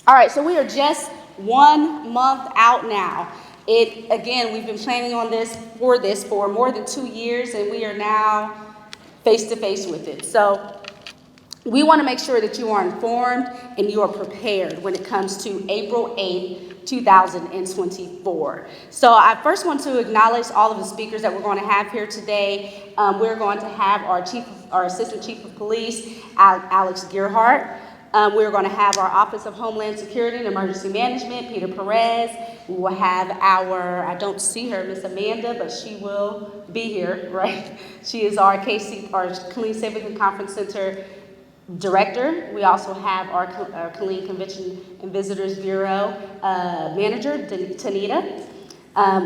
All right, so we are just 1 month out now. Again, we've been planning on this for more than 2 years, and we are now face to face with it. So we want to make sure that you are informed and you are prepared when it comes to April 8th, 2024. So I first want to acknowledge all of the speakers that we're going to have here today. We're going to have our Assistant Chief of Police, Alex Gearhart. We're going to have our Office of Homeland Security and Emergency Management, Peter Perez. We will have I don't see her, Miss Amanda, but she will be here, right? She is our Killeen Civic and Conference Center Director. We also have our Killeen Convention and Visitors Bureau Manager, Tanita.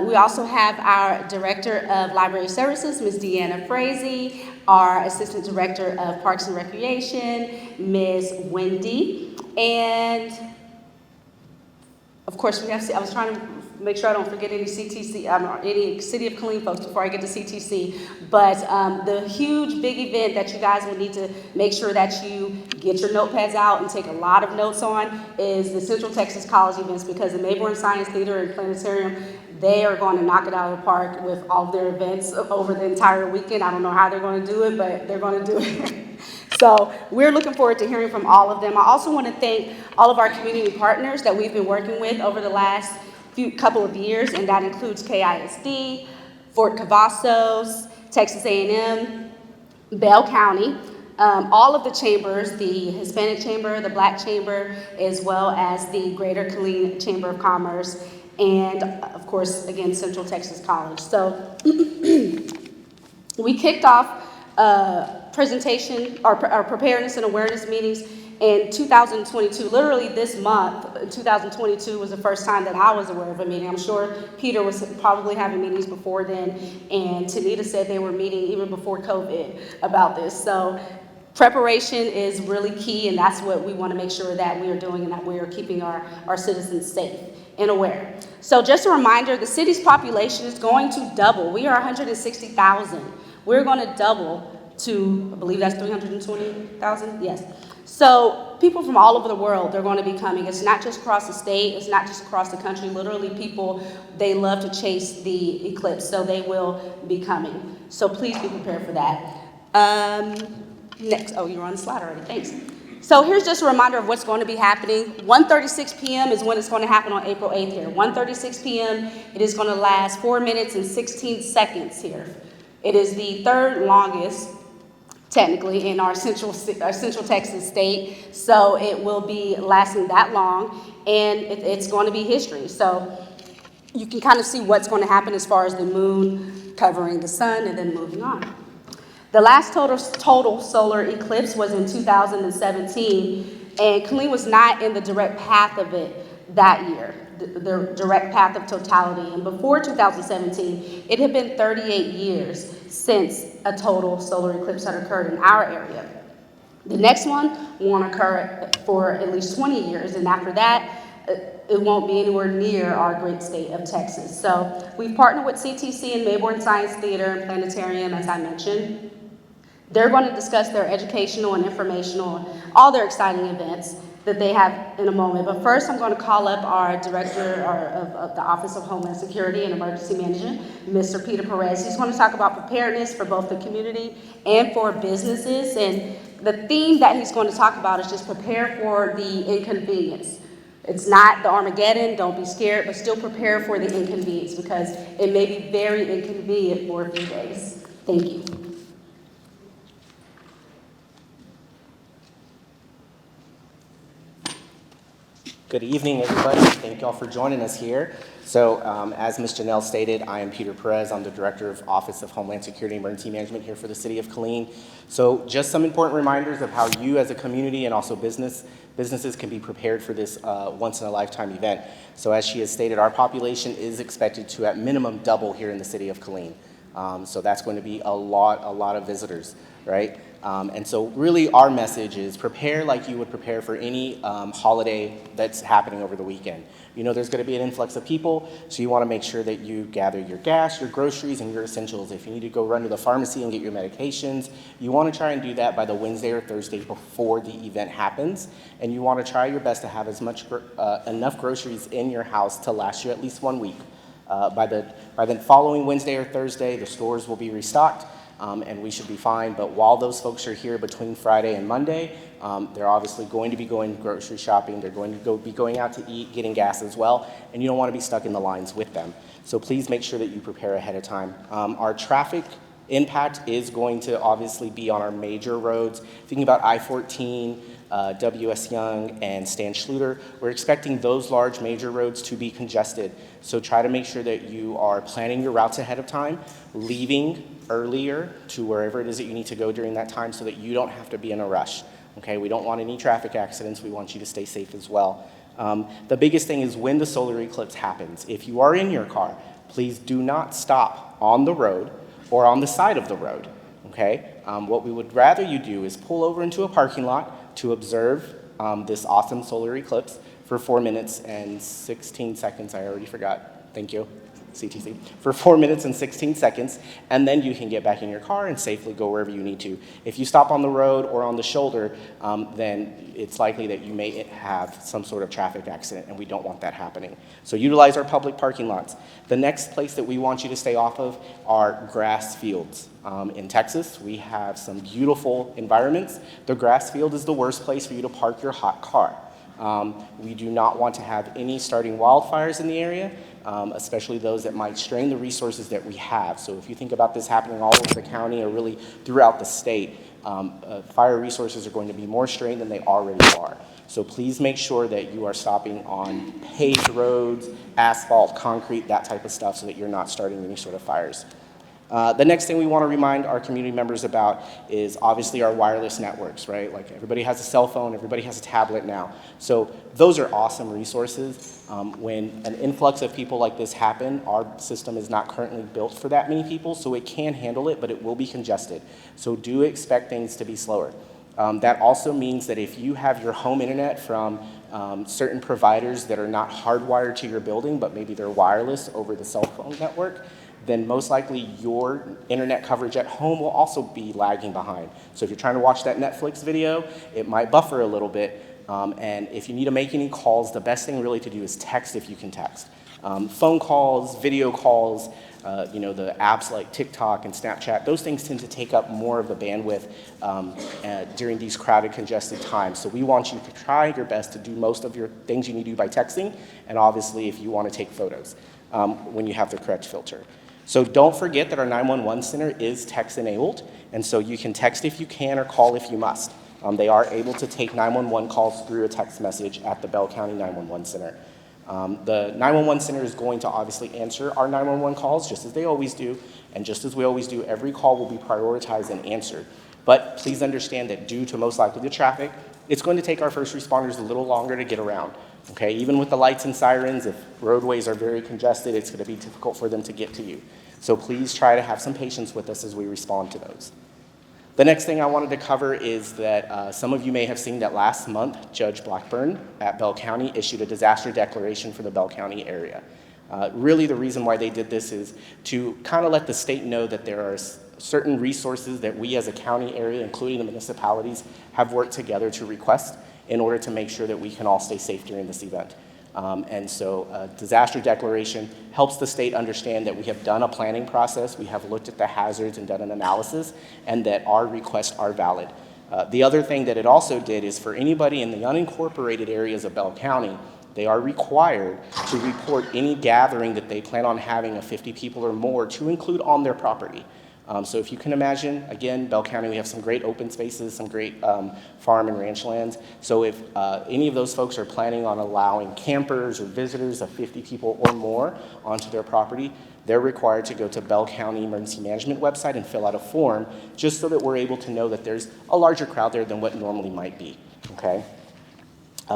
We also have our Director of Library Services, Ms. Deanna Frazee, our Assistant Director of Parks and Recreation, Ms. Wendy, and of course I was trying to make sure I don't forget any CTC, any City of Killeen folks before I get to CTC, but the huge big event that you guys will need to make sure that you get your notepads out and take a lot of notes on is the Central Texas College events, because the Mayborn Science Theater and Planetarium, they are going to knock it out of the park with all of their events over the entire weekend. I don't know how they're going to do it, but they're going to do it. So we're looking forward to hearing from all of them. I also want to thank all of our community partners that we've been working with over the last couple of years, and that includes KISD, Fort Cavazos, Texas A&M, Bell County, all of the chambers, the Hispanic Chamber, the Black Chamber, as well as the Greater Killeen Chamber of Commerce, and of course, again, Central Texas College. So we kicked off presentation, our preparedness and awareness meetings in 2022. Literally this month, 2022 was the first time that I was aware of a meeting. I'm sure Peter was probably having meetings before then, and Tanita said they were meeting even before COVID about this. So preparation is really key, and that's what we want to make sure that we are doing, and that we are keeping our citizens safe and aware. So just a reminder, the city's population is going to double. We are 160,000. We're going to double to, I believe that's 320,000, yes. So people from all over the world, they're going to be coming. It's not just across the state, it's not just across the country. Literally people, they love to chase the eclipse, so they will be coming. So please be prepared for that. Next, oh, you're on the slide already, thanks. So here's just a reminder of what's going to be happening. 1:36 p.m. is when it's going to happen on April 8th here. 1:36 p.m., it is going to last 4 minutes and 16 seconds here. It is the third longest, technically, in our Central Texas state, so it will be lasting that long, and it's going to be history. So you can kind of see what's going to happen as far as the moon covering the sun and then moving on. The last total solar eclipse was in 2017, and Killeen was not in the direct path of it that year, the direct path of totality. And before 2017, it had been 38 years since a total solar eclipse had occurred in our area. The next one won't occur for at least 20 years, and after that, it won't be anywhere near our great state of Texas. So we've partnered with CTC and Mayborn Science Theater and Planetarium, as I mentioned. They're going to discuss their educational and informational, all their exciting events that they have in a moment. But first, I'm going to call up our Director of the Office of Homeland Security and Emergency Management, Mr. Peter Perez. He's going to talk about preparedness for both the community and for businesses. And the theme that he's going to talk about is just prepare for the inconvenience. It's not the Armageddon, don't be scared, but still prepare for the inconvenience, because it may be very inconvenient for a few days. Thank you. Good evening, everybody. Thank you all for joining us here. So, as Ms. Janelle stated, I am Peter Perez. I'm the Director of Office of Homeland Security and Emergency Management here for the City of Killeen. So, just some important reminders of how you as a community and also businesses can be prepared for this once-in-a-lifetime event. So, as she has stated, our population is expected to at minimum double here in the City of Killeen. So that's going to be a lot of visitors, right? And so really our message is prepare like you would prepare for any holiday that's happening over the weekend. You know there's going to be an influx of people, so you want to make sure that you gather your gas, your groceries, and your essentials. If you need to go run to the pharmacy and get your medications, you want to try and do that by the Wednesday or Thursday before the event happens. And you want to try your best to have as much enough groceries in your house to last you at least 1 week. By the following Wednesday or Thursday, the stores will be restocked. And we should be fine. But while those folks are here between Friday and Monday, they're obviously going to be going grocery shopping. They're going to be going out to eat, getting gas as well, and you don't want to be stuck in the lines with them. So please make sure that you prepare ahead of time. Our traffic impact is going to obviously be on our major roads. Thinking about I-14, W.S. Young, and Stan Schluter, we're expecting those large major roads to be congested. So try to make sure that you are planning your routes ahead of time, leaving earlier to wherever it is that you need to go during that time so that you don't have to be in a rush. Okay, we don't want any traffic accidents. We want you to stay safe as well. The biggest thing is when the solar eclipse happens. If you are in your car, please do not stop on the road or on the side of the road. Okay, what we would rather you do is pull over into a parking lot to observe this awesome solar eclipse for 4 minutes and 16 seconds. I already forgot. Thank you. CTC, for 4 minutes and 16 seconds, and then you can get back in your car and safely go wherever you need to. If you stop on the road or on the shoulder, then it's likely that you may have some sort of traffic accident, and we don't want that happening. So utilize our public parking lots. The next place that we want you to stay off of are grass fields. In Texas, we have some beautiful environments. The grass field is the worst place for you to park your hot car. We do not want to have any starting wildfires in the area, especially those that might strain the resources that we have. So if you think about this happening all over the county or really throughout the state, fire resources are going to be more strained than they already are. So please make sure that you are stopping on paved roads, asphalt, concrete, that type of stuff so that you're not starting any sort of fires. The next thing we want to remind our community members about is obviously our wireless networks, right? Like everybody has a cell phone, everybody has a tablet now. So those are awesome resources. When an influx of people like this happen, our system is not currently built for that many people, so it can handle it, but it will be congested. So do expect things to be slower. That also means that if you have your home internet from certain providers that are not hardwired to your building, but maybe they're wireless over the cell phone network, then most likely your internet coverage at home will also be lagging behind. So if you're trying to watch that Netflix video, it might buffer a little bit. And if you need to make any calls, the best thing really to do is text if you can text. Phone calls, video calls, the apps like TikTok and Snapchat, those things tend to take up more of the bandwidth during these crowded, congested times. So we want you to try your best to do most of your things you need to do by texting, and obviously if you want to take photos when you have the correct filter. So don't forget that our 911 center is text enabled, and so you can text if you can or call if you must. They are able to take 911 calls through a text message at the Bell County 911 Center. The 911 Center is going to obviously answer our 911 calls just as they always do, and just as we always do, every call will be prioritized and answered. But please understand that due to most likely the traffic, it's going to take our first responders a little longer to get around. Okay, even with the lights and sirens, if roadways are very congested, it's going to be difficult for them to get to you. So please try to have some patience with us as we respond to those. The next thing I wanted to cover is that some of you may have seen that last month, Judge Blackburn at Bell County issued a disaster declaration for the Bell County area. Really the reason why they did this is to kind of let the state know that there are certain resources that we as a county area, including the municipalities, have worked together to request in order to make sure that we can all stay safe during this event. And so a disaster declaration helps the state understand that we have done a planning process, we have looked at the hazards and done an analysis, and that our requests are valid. The other thing that it also did is for anybody in the unincorporated areas of Bell County, they are required to report any gathering that they plan on having of 50 people or more to include on their property. So if you can imagine, again, Bell County, we have some great open spaces, some great farm and ranch lands. So if any of those folks are planning on allowing campers or visitors of 50 people or more onto their property, they're required to go to Bell County Emergency Management website and fill out a form just so that we're able to know that there's a larger crowd there than what normally might be, okay?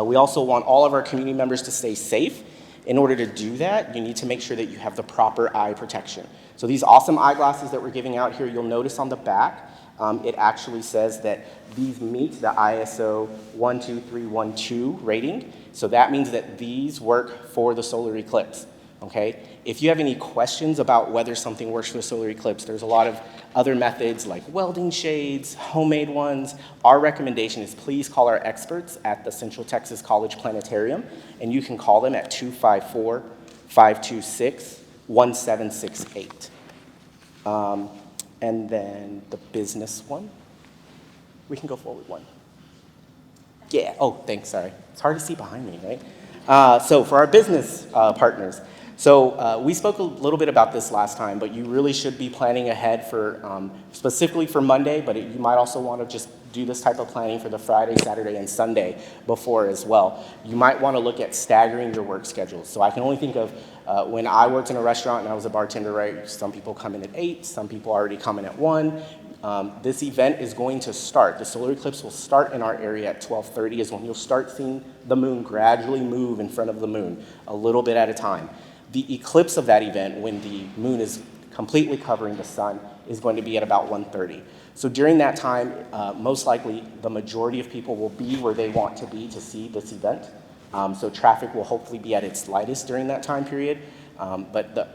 We also want all of our community members to stay safe. In order to do that, you need to make sure that you have the proper eye protection. So these awesome eyeglasses that we're giving out here, you'll notice on the back, it actually says that these meet the ISO 12312 rating. So that means that these work for the solar eclipse, okay? If you have any questions about whether something works for the solar eclipse, there's a lot of other methods like welding shades, homemade ones. Our recommendation is please call our experts at the Central Texas College Planetarium, and you can call them at 254-526-1768. And then the business one, we can go forward one. Yeah, oh, thanks, sorry. It's hard to see behind me, right? So for our business partners, so we spoke a little bit about this last time, but you really should be planning ahead for, specifically for Monday, but you might also want to just do this type of planning for the Friday, Saturday, and Sunday before as well. You might want to look at staggering your work schedules. So I can only think of when I worked in a restaurant and I was a bartender, right? Some people come in at 8, some people already come in at 1. This event is going to start. The solar eclipse will start in our area at 12:30 is when you'll start seeing the moon gradually move in front of the moon, a little bit at a time. The eclipse of that event, when the moon is completely covering the sun, is going to be at about 1:30. So during that time, most likely the majority of people will be where they want to be to see this event. So traffic will hopefully be at its lightest during that time period. But the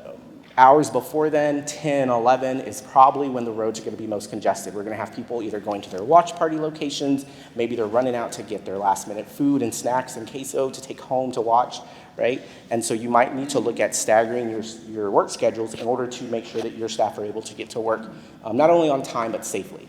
hours before then, 10, 11, is probably when the roads are going to be most congested. We're going to have people either going to their watch party locations, maybe they're running out to get their last minute food and snacks and queso to take home to watch, right? And so you might need to look at staggering your work schedules in order to make sure that your staff are able to get to work, not only on time, but safely.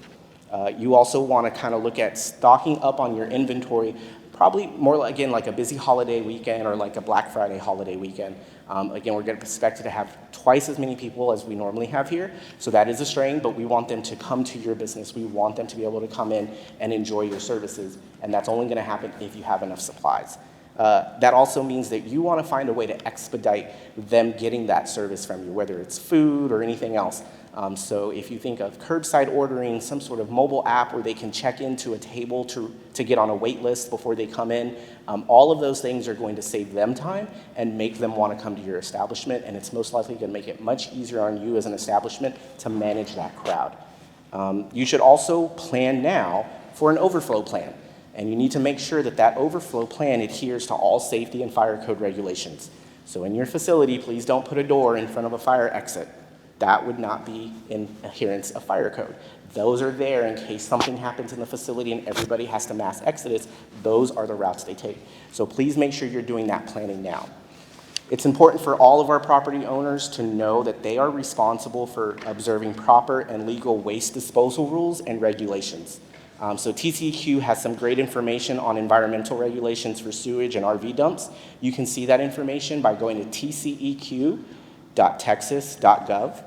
You also want to kind of look at stocking up on your inventory, probably more, again, like a busy holiday weekend or like a Black Friday holiday weekend. Again, we're going to expect to have twice as many people as we normally have here, so that is a strain, but we want them to come to your business. We want them to be able to come in and enjoy your services, and that's only going to happen if you have enough supplies. That also means that you want to find a way to expedite them getting that service from you, whether it's food or anything else. So if you think of curbside ordering, some sort of mobile app where they can check into a table to get on a wait list before they come in, all of those things are going to save them time and make them want to come to your establishment, and it's most likely going to make it much easier on you as an establishment to manage that crowd. You should also plan now for an overflow plan, and you need to make sure that that overflow plan adheres to all safety and fire code regulations. So in your facility, please don't put a door in front of a fire exit. That would not be in adherence of fire code. Those are there in case something happens in the facility and everybody has to mass exodus. Those are the routes they take. So please make sure you're doing that planning now. It's important for all of our property owners to know that they are responsible for observing proper and legal waste disposal rules and regulations. So TCEQ has some great information on environmental regulations for sewage and RV dumps. You can see that information by going to tceq.texas.gov.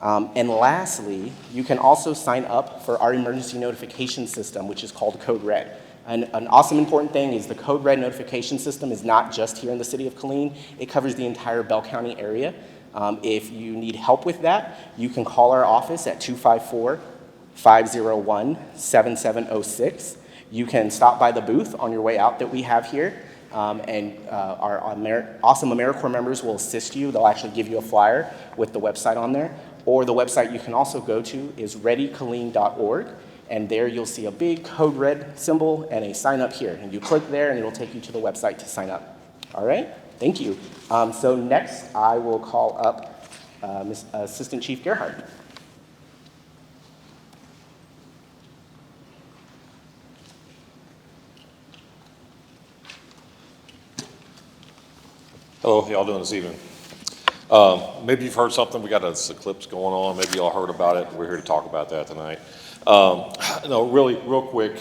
And lastly, you can also sign up for our emergency notification system, which is called Code Red. And an awesome important thing is the Code Red notification system is not just here in the city of Killeen. It covers the entire Bell County area. If you need help with that, you can call our office at 254-501-7706. You can stop by the booth on your way out that we have here. And our awesome AmeriCorps members will assist you. They'll actually give you a flyer with the website on there. Or the website you can also go to is readykilleen.org. And there you'll see a big Code Red symbol and a sign up here. And you click there and it'll take you to the website to sign up. All right, thank you. So next I will call up Assistant Chief Gerhardt. Hello, how y'all doing this evening? Maybe you've heard something, we got this eclipse going on, maybe y'all heard about it, we're here to talk about that tonight. No, really, real quick,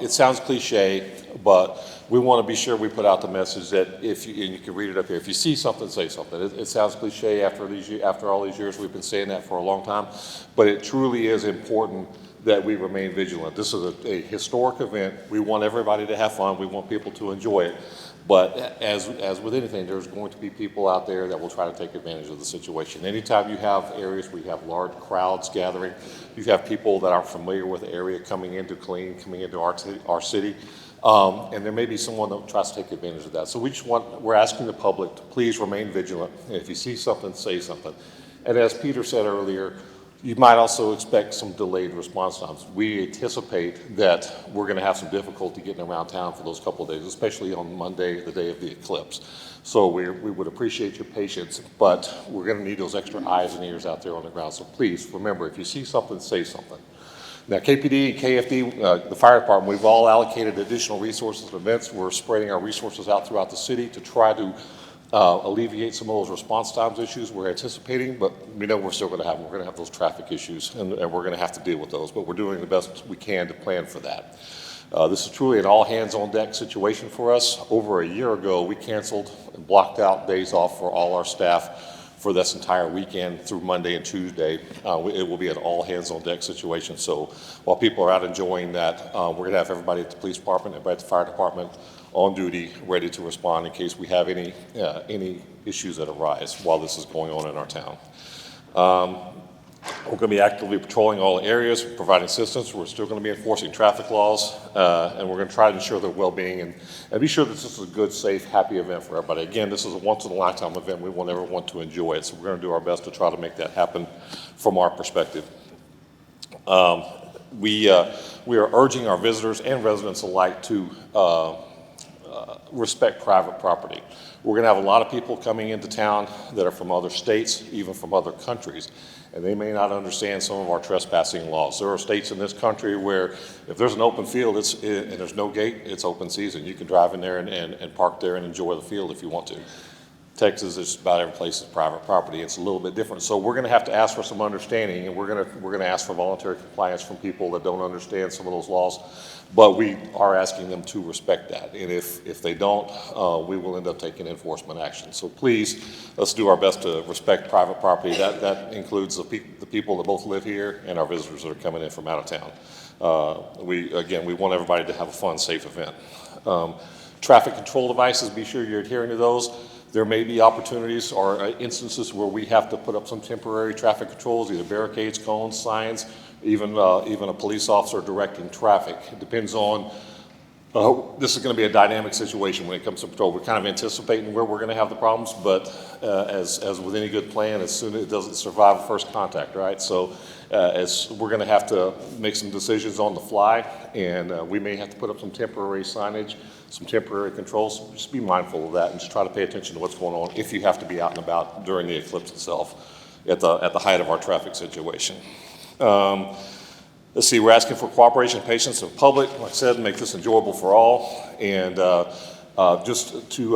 it sounds cliche, but we want to be sure we put out the message that if you, and you can read it up here, if you see something, say something. It sounds cliche after all these years, we've been saying that for a long time, but it truly is important that we remain vigilant. This is a historic event. We want everybody to have fun, we want people to enjoy it. But as with anything, there's going to be people out there that will try to take advantage of the situation. Anytime you have areas where you have large crowds gathering, you have people that aren't familiar with the area coming into Killeen, coming into our city, and there may be someone that tries to take advantage of that. So we're asking the public to please remain vigilant. And if you see something, say something. And as Peter said earlier, You might also expect some delayed response times. We anticipate that we're going to have some difficulty getting around town for those couple of days, especially on Monday, the day of the eclipse. So we would appreciate your patience, but we're going to need those extra eyes and ears out there on the ground. So please remember, if you see something, say something. Now, KPD and KFD, the fire department, we've all allocated additional resources and events. We're spreading our resources out throughout the city to try to alleviate some of those response times issues we're anticipating, but we know we're still going to have them. We're going to have those traffic issues, and we're going to have to deal with those, but we're doing the best we can to plan for that. This is truly an all-hands-on-deck situation for us. Over a year ago, we canceled and blocked out days off for all our staff for this entire weekend through Monday and Tuesday. It will be an all-hands-on-deck situation, so while people are out enjoying that, we're going to have everybody at the police department, everybody at the fire department, on duty, ready to respond in case we have any issues that arise while this is going on in our town. We're going to be actively patrolling all areas, providing assistance. We're still going to be enforcing traffic laws, and we're going to try to ensure their well-being and be sure that this is a good, safe, happy event for everybody. Again, this is a once-in-a-lifetime event. We want everyone to enjoy it, so we're going to do our best to try to make that happen from our perspective. We are urging our visitors and residents alike to respect private property. We're going to have a lot of people coming into town that are from other states, even from other countries, and they may not understand some of our trespassing laws. There are states in this country where if there's an open field and there's no gate, it's open season. You can drive in there and park there and enjoy the field if you want to. Texas, is about every place is private property. It's a little bit different. So we're going to have to ask for some understanding, and we're going to ask for voluntary compliance from people that don't understand some of those laws. But we are asking them to respect that. And if they don't, we will end up taking enforcement action. So please, let's do our best to respect private property. That includes the people that both live here and our visitors that are coming in from out of town. We want everybody to have a fun, safe event. Traffic control devices, be sure you're adhering to those. There may be opportunities or instances where we have to put up some temporary traffic controls, either barricades, cones, signs, even a police officer directing traffic. It depends on, this is going to be a dynamic situation when it comes to patrol. We're kind of anticipating where we're going to have the problems, but as with any good plan, as soon as it doesn't survive first contact, right? So as we're going to have to make some decisions on the fly, and we may have to put up some temporary signage, some temporary controls. So just be mindful of that and just try to pay attention to what's going on if you have to be out and about during the eclipse itself at the height of our traffic situation. Let's see, we're asking for cooperation and patience of the public, like I said, make this enjoyable for all. And just to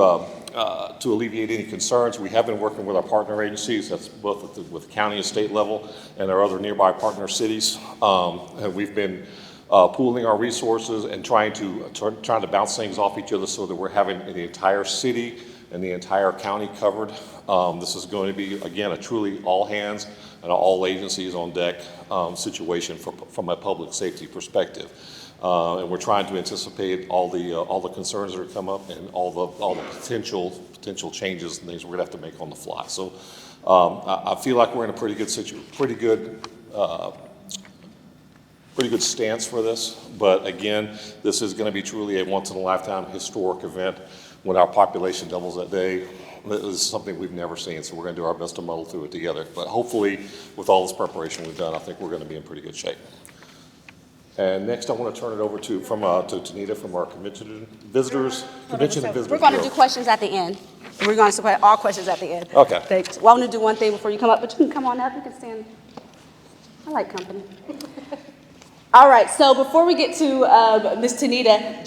alleviate any concerns, we have been working with our partner agencies, that's both with the county and state level and our other nearby partner cities. And we've been pooling our resources and trying to bounce things off each other so that we're having the entire city and the entire county covered. This is going to be, again, a truly all hands and all agencies on deck situation from a public safety perspective. And we're trying to anticipate all the concerns that are come up and all the potential changes and things we're going to have to make on the fly. So I feel like we're in a pretty good stance for this. But again, this is going to be truly a once-in-a-lifetime historic event when our population doubles that day. This is something we've never seen, so we're going to do our best to muddle through it together. But hopefully, with all this preparation we've done, I think we're going to be in pretty good shape. And next, I want to turn it over to Tanita from our Convention and Visitors Bureau. We're going to do questions at the end. We're going to put all questions at the end. Okay. Thanks. Well, I'm going to do one thing before you come up, but you can come on up. You can stand. I like company. All right, so before we get to Ms. Tanita,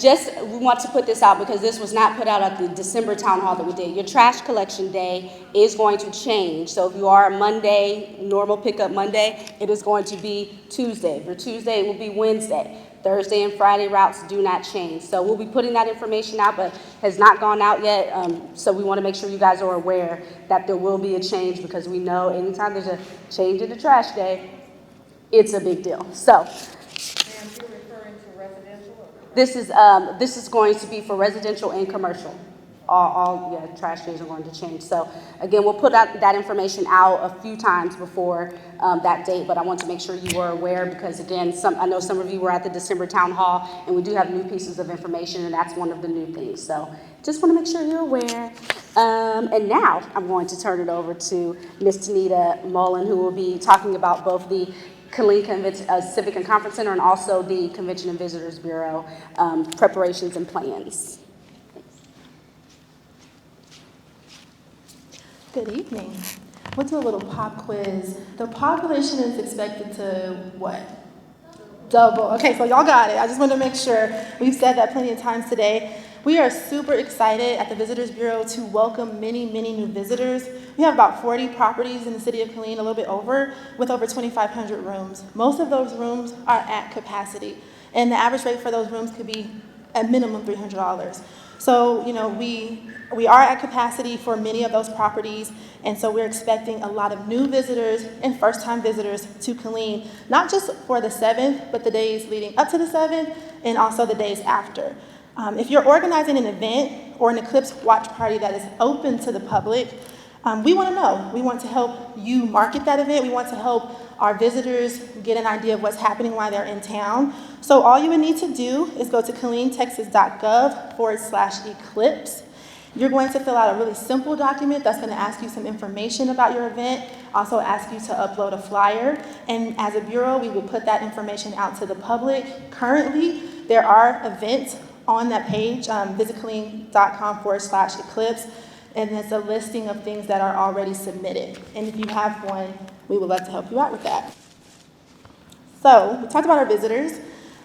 we want to put this out because this was not put out at the December town hall that we did. Your trash collection day is going to change. So if you are a Monday, normal pickup Monday, it is going to be Tuesday. For Tuesday, it will be Wednesday. Thursday and Friday routes do not change. So we'll be putting that information out, but has not gone out yet. So we want to make sure you guys are aware that there will be a change because we know anytime there's a change in the trash day, it's a big deal. So. This is going to be for residential and commercial. all trash days are going to change. So again, we'll put out that information out a few times before that date, but I want to make sure you were aware because again, I know some of you were at the December town hall and we do have new pieces of information and that's one of the new things. So just want to make sure you're aware. And now I'm going to turn it over to Ms. Tanita Mullen, who will be talking about both the Killeen Civic and Conference Center and also the Convention and Visitors Bureau preparations and plans. Good evening. We'll do a little pop quiz. The population is expected to what? Double. Okay, so y'all got it. I just wanted to make sure. We've said that plenty of times today. We are super excited at the Visitors Bureau to welcome many, many new visitors. We have about 40 properties in the city of Killeen, a little bit over, with over 2,500 rooms. Most of those rooms are at capacity, and the average rate for those rooms could be at minimum $300. So, we are at capacity for many of those properties, and so we're expecting a lot of new visitors and first-time visitors to Killeen, not just for the 7th, but the days leading up to the 7th, and also the days after. If you're organizing an event or an Eclipse watch party that is open to the public, we want to know. We want to help you market that event. We want to help our visitors get an idea of what's happening while they're in town. So all you would need to do is go to KilleenTexas.gov/Eclipse. You're going to fill out a really simple document that's going to ask you some information about your event, also ask you to upload a flyer, and as a bureau, we will put that information out to the public. Currently, there are events on that page, visit Killeen.com/Eclipse, and it's a listing of things that are already submitted. And if you have one, we would love to help you out with that. So we talked about our visitors,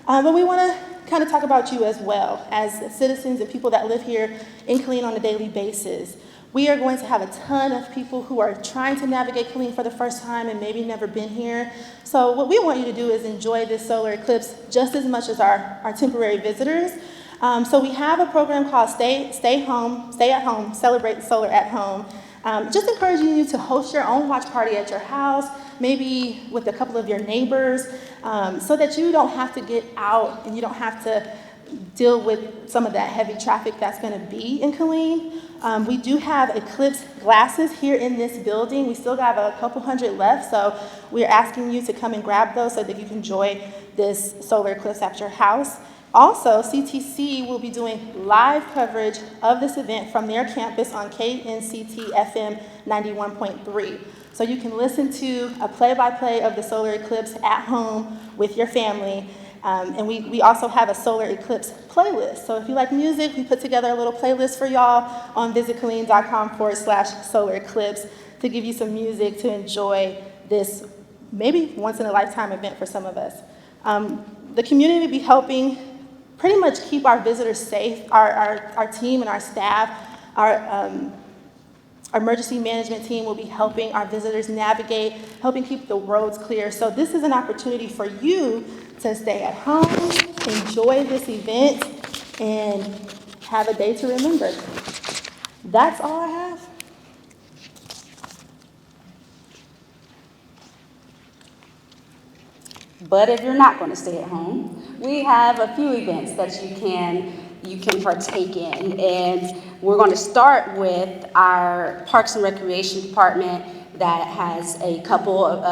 but we want to kind of talk about you as well as citizens and people that live here in Killeen on a daily basis. We are going to have a ton of people who are trying to navigate Killeen for the first time and maybe never been here. So what we want you to do is enjoy this solar eclipse just as much as our temporary visitors. So we have a program called Stay at Home, Celebrate Solar at Home. Just encouraging you to host your own watch party at your house, maybe with a couple of your neighbors, so that you don't have to get out and you don't have to deal with some of that heavy traffic that's going to be in Killeen. We do have Eclipse glasses here in this building. We still have a couple hundred left, so we're asking you to come and grab those so that you can enjoy this solar eclipse at your house. Also, CTC will be doing live coverage of this event from their campus on KNCT FM 91.3. So you can listen to a play-by-play of the solar eclipse at home with your family. And we also have a solar eclipse playlist. So if you like music, we put together a little playlist for y'all on visitkilleen.com/solar eclipse to give you some music to enjoy this maybe once-in-a-lifetime event for some of us. The community will be helping pretty much keep our visitors safe. Our team and our staff, our emergency management team will be helping our visitors navigate, helping keep the roads clear. So this is an opportunity for you to stay at home, enjoy this event, and have a day to remember. That's all I have. But if you're not going to stay at home, we have a few events that you can partake in. And we're going to start with our Parks and Recreation Department that has a couple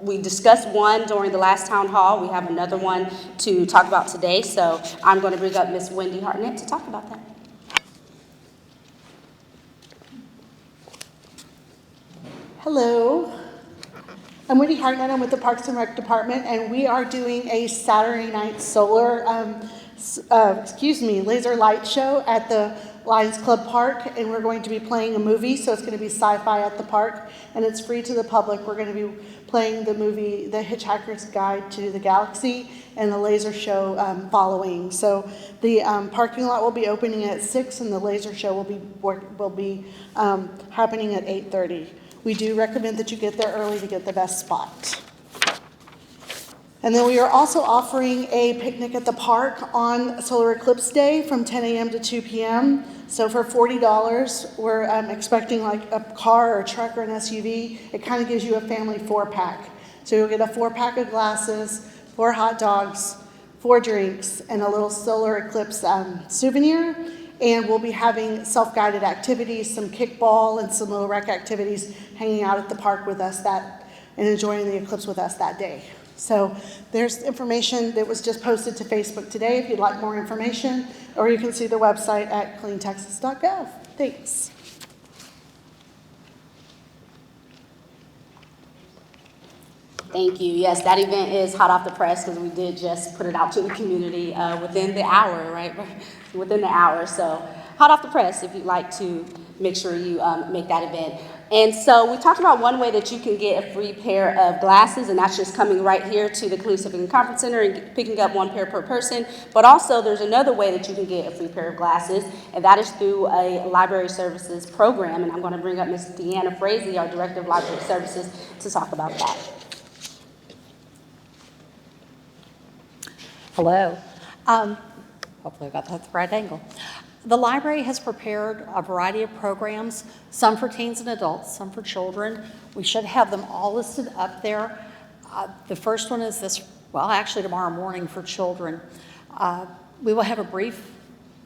we discussed one during the last town hall. We have another one to talk about today. So I'm going to bring up Ms. Wendy Hartnett to talk about that. Hello. I'm Wendy Hartnett. I'm with the Parks and Rec Department, and we are doing a Saturday night solar, laser light show at the Lions Club Park, and we're going to be playing a movie, so it's going to be sci-fi at the park, and it's free to the public. We're going to be playing the movie The Hitchhiker's Guide to the Galaxy, and the laser show following. So the parking lot will be opening at 6, and the laser show will be happening at 8:30. We do recommend that you get there early to get the best spot. And then we are also offering a picnic at the park on Solar Eclipse Day from 10 a.m. to 2 p.m. So for $40, we're expecting like a car or a truck or an SUV. It kind of gives you a family 4-pack. So you'll get a 4-pack of glasses, 4 hot dogs, 4 drinks, and a little Solar Eclipse souvenir. And we'll be having self-guided activities, some kickball and some little rec activities, hanging out at the park with us and enjoying the eclipse with us that day. So there's information that was just posted to Facebook today if you'd like more information, or you can see the website at cleantexas.gov. Thanks. Thank you. Yes, that event is hot off the press because we did just put it out to the community within the hour, right? Within the hour. So hot off the press if you'd like to make sure you make that event. And so we talked about one way that you can get a free pair of glasses, and that's just coming right here to the Cleveland Civic and Conference Center and picking up one pair per person. But also there's another way that you can get a free pair of glasses, and that is through a library services program. And I'm going to bring up Ms. Deanna Frazee, our Director of Library Services, to talk about that. Hello. Hopefully I got that at the right angle. The library has prepared a variety of programs, some for teens and adults, some for children. We should have them all listed up there. The first one is actually tomorrow morning for children. We will have a brief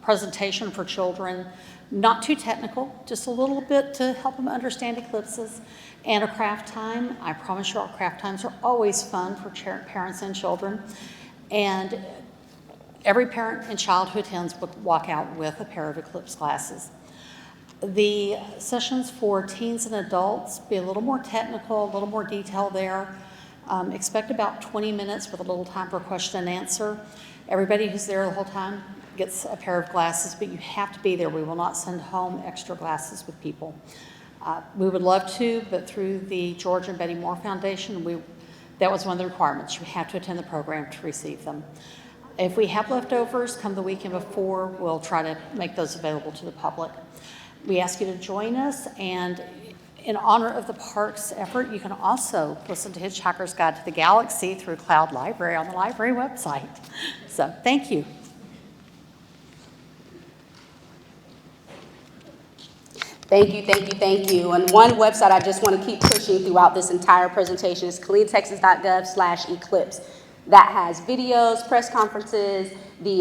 presentation for children, not too technical, just a little bit to help them understand eclipses, and a craft time. I promise you our craft times are always fun for parents and children. And every parent and child who attends will walk out with a pair of eclipse glasses. The sessions for teens and adults be a little more technical, a little more detail there. Expect about 20 minutes with a little time for question and answer. Everybody who's there the whole time gets a pair of glasses, but you have to be there. We will not send home extra glasses with people. We would love to, but through the George and Betty Moore Foundation, that was one of the requirements. You have to attend the program to receive them. If we have leftovers, come the weekend before, we'll try to make those available to the public. We ask you to join us, and in honor of the park's effort, you can also listen to Hitchhiker's Guide to the Galaxy through Cloud Library on the library website. So, thank you. Thank you, thank you, thank you. And one website I just want to keep pushing throughout this entire presentation is cleantexas.gov/eclipse. That has videos, press conferences,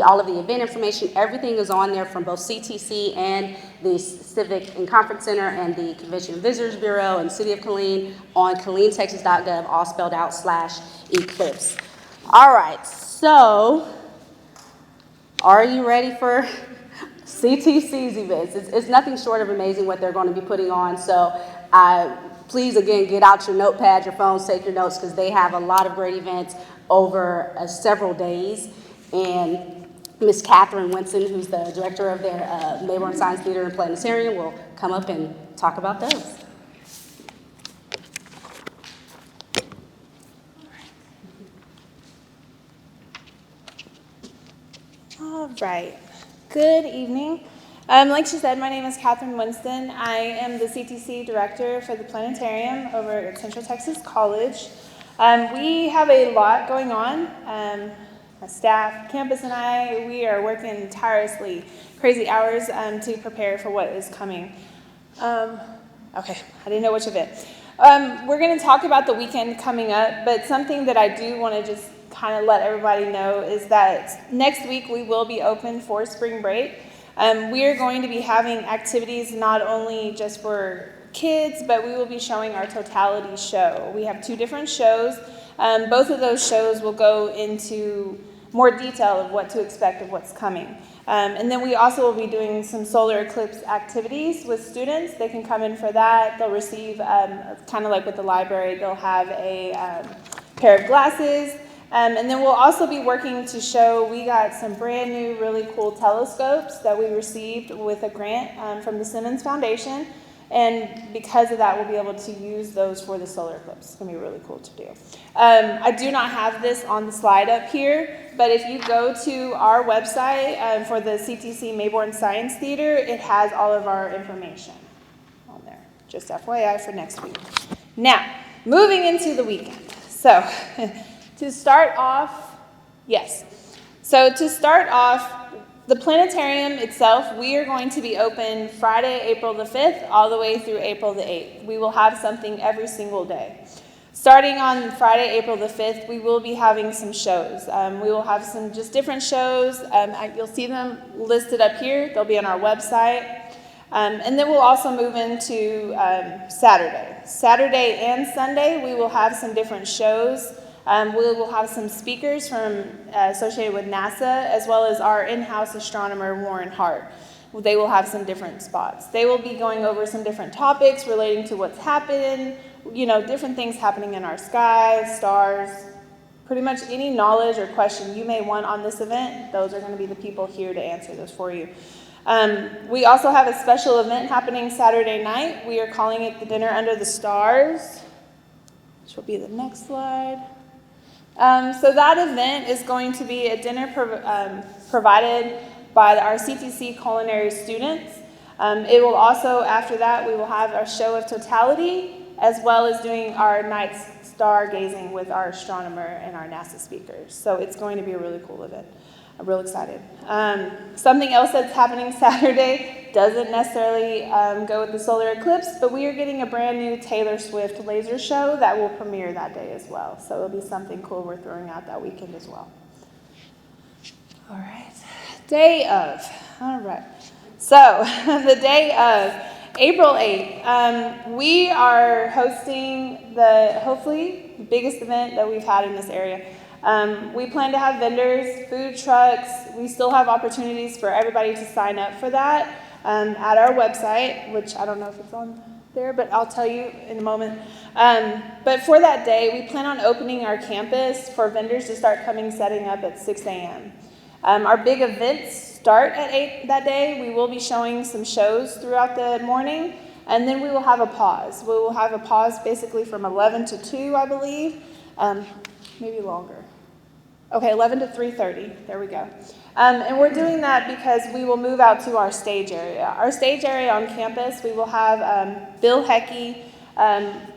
all of the event information. Everything is on there from both CTC and the Civic and Conference Center and the Convention and Visitors Bureau and City of Killeen on cleantexas.gov, all spelled out /eclipse. All right, so are you ready for CTC's events? It's nothing short of amazing what they're going to be putting on. So please, again, get out your notepad, your phones, take your notes, because they have a lot of great events over several days. And Ms. Catherine Winson, who's the director of their Mayborn Science Theater and Planetarium, will come up and talk about those. All right. Good evening. Like she said, my name is Catherine Winston. I am the CTC director for the planetarium over at Central Texas College. We have a lot going on. My staff, campus, and we are working tirelessly, crazy hours to prepare for what is coming. Okay, I didn't know which of it. We're going to talk about the weekend coming up, but something that I do want to just kind of let everybody know is that next week we will be open for spring break. We are going to be having activities not only just for kids, but we will be showing our totality show. We have 2 different shows. Both of those shows will go into more detail of what to expect of what's coming. And then we also will be doing some solar eclipse activities with students. They can come in for that. They'll receive, kind of like with the library, they'll have a pair of glasses. And then we'll also be working to show, we got some brand new, really cool telescopes that we received with a grant from the Simmons Foundation. And because of that, we'll be able to use those for the solar eclipse. It's going to be really cool to do. I do not have this on the slide up here, but if you go to our website for the CTC Mayborn Science Theater, it has all of our information on there. Just FYI for next week. Now, moving into the weekend. So, to start off, the planetarium itself, we are going to be open Friday, April the 5th, all the way through April the 8th. We will have something every single day. Starting on Friday, April the 5th, we will be having some shows. We will have some just different shows. You'll see them listed up here. They'll be on our website. And then we'll also move into Saturday. Saturday and Sunday, we will have some different shows. We will have some speakers from associated with NASA, as well as our in-house astronomer, Warren Hart. They will have some different spots. They will be going over some different topics relating to what's happened, different things happening in our sky, stars, pretty much any knowledge or question you may want on this event. Those are going to be the people here to answer those for you. We also have a special event happening Saturday night. We are calling it the Dinner Under the Stars, which will be the next slide. So that event is going to be a dinner provided by our CTC culinary students. It will also, after that, we will have our show of totality, as well as doing our night stargazing with our astronomer and our NASA speakers. So it's going to be a really cool event. I'm real excited. Something else that's happening Saturday doesn't necessarily go with the solar eclipse, but we are getting a brand new Taylor Swift laser show that will premiere that day as well. So it'll be something cool we're throwing out that weekend as well. All right. Day of. All right. So the day of April 8th, we are hosting hopefully the biggest event that we've had in this area. We plan to have vendors, food trucks. We still have opportunities for everybody to sign up for that at our website, which I don't know if it's on there, but I'll tell you in a moment. But for that day, we plan on opening our campus for vendors to start setting up at 6 a.m. Our big events start at 8 that day. We will be showing some shows throughout the morning, and then we will have a pause. We will have a pause basically from 11 to 2, I believe, maybe longer. Okay, 11 to 3:30, there we go. And we're doing that because we will move out to our stage area. Our stage area on campus, we will have Bill Heckey,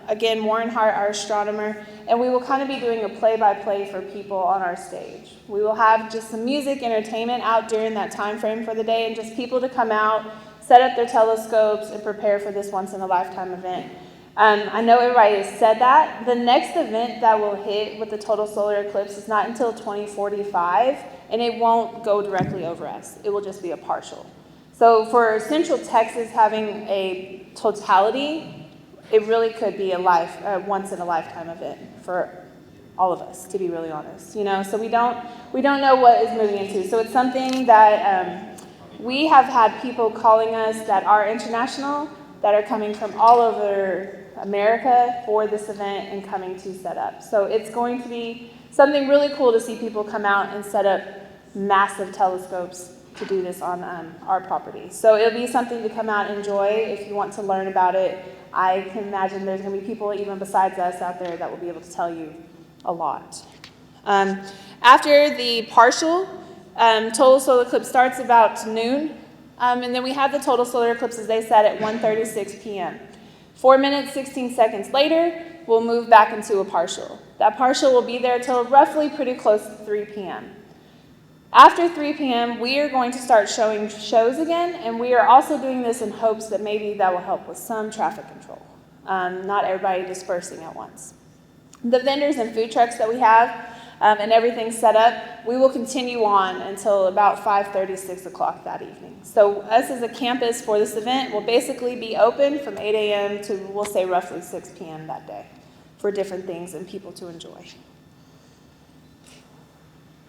again, Warren Hart, our astronomer, and we will kind of be doing a play-by-play for people on our stage. We will have just some music, entertainment out during that time frame for the day, and just people to come out, set up their telescopes, and prepare for this once-in-a-lifetime event. I know everybody has said that. The next event that will hit with the total solar eclipse is not until 2045, and it won't go directly over us. It will just be a partial. So for Central Texas having a totality, it really could be a once-in-a-lifetime event for all of us, to be really honest. So we don't know what is moving into. So it's something that we have had people calling us that are international, that are coming from all over America for this event and coming to set up. So it's going to be something really cool to see people come out and set up massive telescopes to do this on our property. So it'll be something to come out and enjoy if you want to learn about it. I can imagine there's going to be people even besides us out there that will be able to tell you a lot. After the partial, total solar eclipse starts about noon. And then we have the total solar eclipse, as they said, at 1:36 p.m. 4 minutes, 16 seconds later, we'll move back into a partial. That partial will be there till roughly pretty close to 3 p.m. After 3 p.m., we are going to start showing shows again, and we are also doing this in hopes that maybe that will help with some traffic control, not everybody dispersing at once. The vendors and food trucks that we have and everything set up, we will continue on until about 5:30, 6 o'clock that evening. So us as a campus for this event will basically be open from 8 a.m. to, we'll say, roughly 6 p.m. that day for different things and people to enjoy.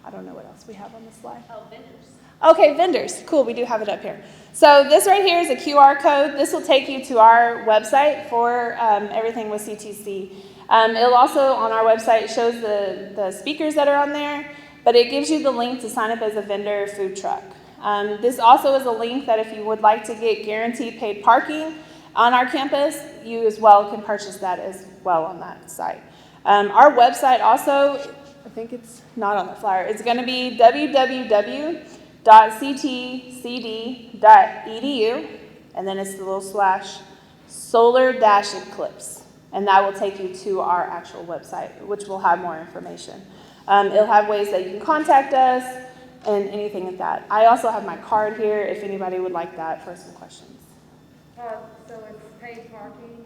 I don't know what else we have on this slide. Oh, vendors. Okay, vendors. Cool, we do have it up here. So this right here is a QR code. This will take you to our website for everything with CTC. It'll also, on our website, shows the speakers that are on there, but it gives you the link to sign up as a vendor food truck. This also is a link that if you would like to get guaranteed paid parking on our campus, you as well can purchase that as well on that site. Our website also, I think it's not on the flyer, it's going to be www.ctcd.edu, and then it's the little slash solar-eclipse. And that will take you to our actual website, which will have more information. It'll have ways that you can contact us and anything like that. I also have my card here if anybody would like that for some questions. So it's paid parking?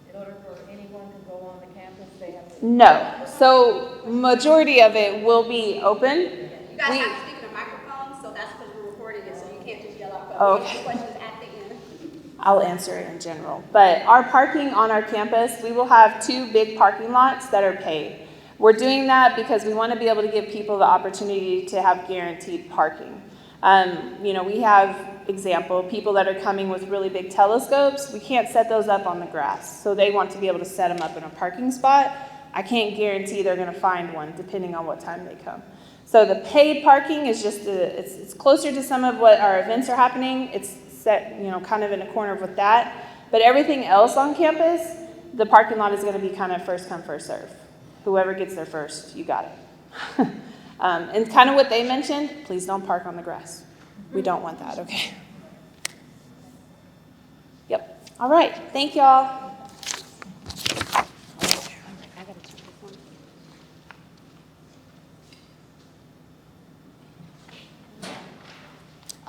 In order for anyone to go on the campus, they have to? No. So majority of it will be open. You guys have to speak in a microphone, so that's because we're recording it, so you can't just yell out. Okay. Questions at the end. I'll answer it in general. But our parking on our campus, we will have 2 big parking lots that are paid. We're doing that because we want to be able to give people the opportunity to have guaranteed parking. We have people that are coming with really big telescopes. We can't set those up on the grass. So they want to be able to set them up in a parking spot. I can't guarantee they're going to find one depending on what time they come. So the paid parking is just, it's closer to some of what our events are happening. It's set, kind of in a corner with that. But everything else on campus, the parking lot is going to be kind of first come, first serve. Whoever gets there first, you got it. And kind of what they mentioned, please don't park on the grass. We don't want that, okay? Yep. All right. Thank y'all.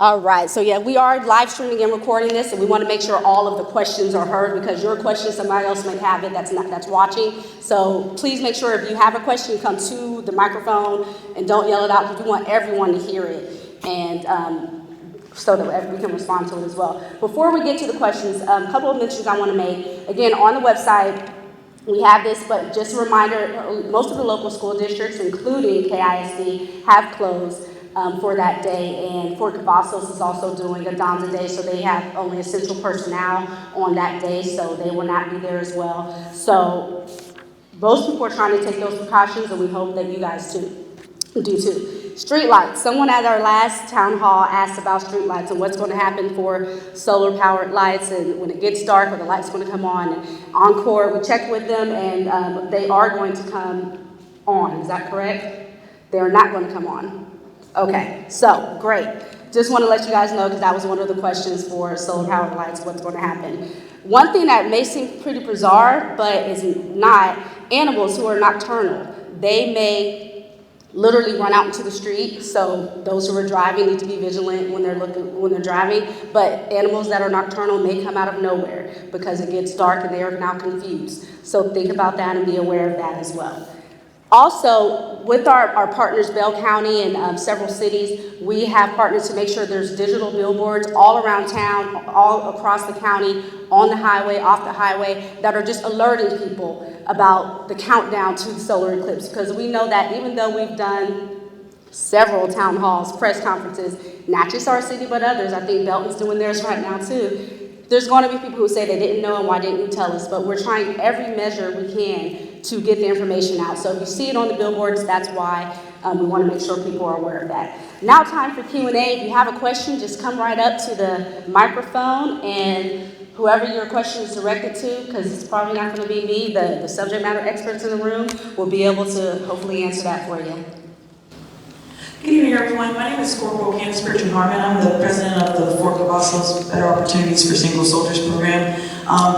All right, so yeah, we are live streaming and recording this, and we want to make sure all of the questions are heard because your question, somebody else might have it that's watching. So please make sure if you have a question, come to the microphone and don't yell it out because we want everyone to hear it, and so that we can respond to it as well. Before we get to the questions, a couple of mentions I want to make. Again, on the website, we have this, but just a reminder, most of the local school districts, including KISD, have closed for that day, and Fort Cavazos is also doing a Donza Day, so they have only essential personnel on that day, so they will not be there as well. So most people are trying to take those precautions, and we hope that you guys do too. Street lights. Someone at our last town hall asked about street lights and what's going to happen for solar powered lights, and when it gets dark, when the light's going to come on. And Encore, we checked with them, and they are going to come on. Is that correct? They're not going to come on. Okay, so great. Just want to let you guys know because that was one of the questions for solar powered lights, what's going to happen. One thing that may seem pretty bizarre, but is not, animals who are nocturnal, they may literally run out into the street. So those who are driving need to be vigilant when they're driving. But animals that are nocturnal may come out of nowhere because it gets dark and they are now confused. So think about that and be aware of that as well. Also, with our partners, Bell County and several cities, we have partners to make sure there's digital billboards all around town, all across the county, on the highway, off the highway, that are just alerting people about the countdown to the solar eclipse. Because we know that even though we've done several town halls, press conferences, not just our city, but others, I think Belton's doing theirs right now too, there's going to be people who say they didn't know and why didn't you tell us, but we're trying every measure we can to get the information out. So if you see it on the billboards, that's why we want to make sure people are aware of that. Now time for Q&A. If you have a question, just come right up to the microphone, and whoever your question is directed to, because it's probably not going to be me, the subject matter experts in the room will be able to hopefully answer that for you. Good evening, everyone. My name is Corporal Candace Pritchard Harmon. I'm the president of the Fort Cavazos Better Opportunities for Single Soldiers program.